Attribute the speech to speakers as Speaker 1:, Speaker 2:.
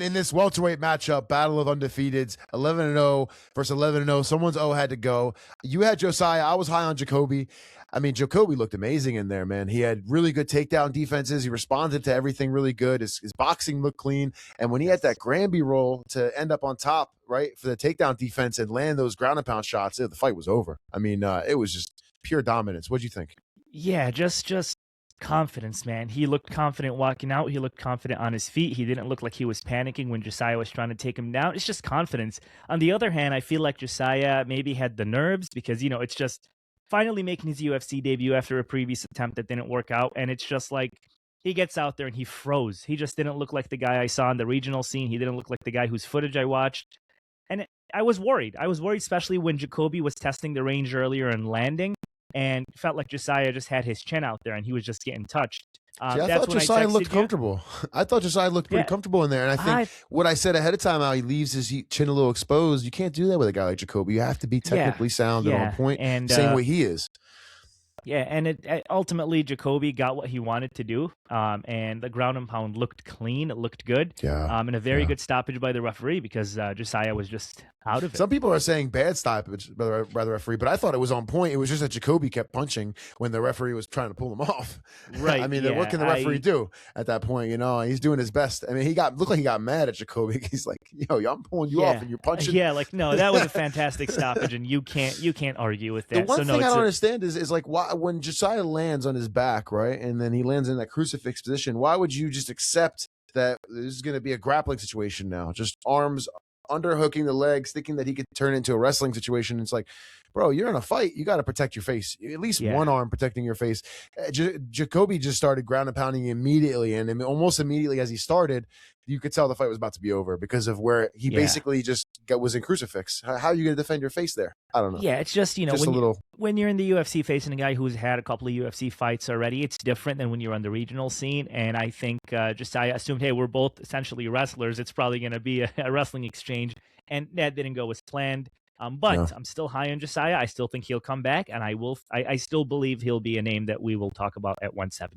Speaker 1: in this welterweight matchup, battle of undefeateds, 11-0 versus 11-0. Someone's O had to go. You had Josiah. I was high on Jacobe. I mean, Jacobe looked amazing in there, man. He had really good takedown defenses. He responded to everything really good. His boxing looked clean. And when he had that Granby roll to end up on top, right, for the takedown defense and land those ground and pound shots, the fight was over. I mean, it was just pure dominance. What'd you think?
Speaker 2: Yeah, just confidence, man. He looked confident walking out. He looked confident on his feet. He didn't look like he was panicking when Josiah was trying to take him down. It's just confidence. On the other hand, I feel like Josiah maybe had the nerves because, it's just finally making his UFC debut after a previous attempt that didn't work out. And it's just like he gets out there and he froze. He just didn't look like the guy I saw in the regional scene. He didn't look like the guy whose footage I watched. And I was worried. I was worried, especially when Jacobe was testing the range earlier and landing, and felt like Josiah just had his chin out there and he was just getting touched.
Speaker 1: See, I thought Josiah looked comfortable. I thought Josiah looked pretty comfortable in there. And I think what I said ahead of time, how he leaves his chin a little exposed, you can't do that with a guy like Jacobe. You have to be technically sound and on point, and same way he is.
Speaker 2: Yeah, and it ultimately Jacobe got what he wanted to do, and the ground and pound looked clean. It looked good, and a very good stoppage by the referee because Josiah was just out of it.
Speaker 1: Some people are saying bad stoppage by the referee, but I thought it was on point. It was just that Jacobe kept punching when the referee was trying to pull him off.
Speaker 2: Right.
Speaker 1: I mean, what can the referee do at that point? He's doing his best. I mean, looked like he got mad at Jacobe. He's like, "Yo, I'm pulling you off, and you're punching."
Speaker 2: Yeah, like no, that was a fantastic stoppage, and you can't argue with that.
Speaker 1: The one thing I don't understand is like why when Josiah lands on his back, right, and then he lands in that crucifix position, why would you just accept that this is going to be a grappling situation now? Just arms underhooking the legs, thinking that he could turn into a wrestling situation. It's like, bro, you're in a fight. You got to protect your face. At least one arm protecting your face. Jacobe just started ground and pounding immediately, and almost immediately as he started, you could tell the fight was about to be over because of where he basically just was in crucifix. How are you going to defend your face there? I don't know.
Speaker 2: Yeah, it's just, when you're in the UFC facing a guy who's had a couple of UFC fights already, it's different than when you're on the regional scene. And I think Josiah assumed, hey, we're both essentially wrestlers. It's probably going to be a wrestling exchange. And that didn't go as planned. But I'm still high on Josiah. I still think he'll come back. And I still believe he'll be a name that we will talk about at 170.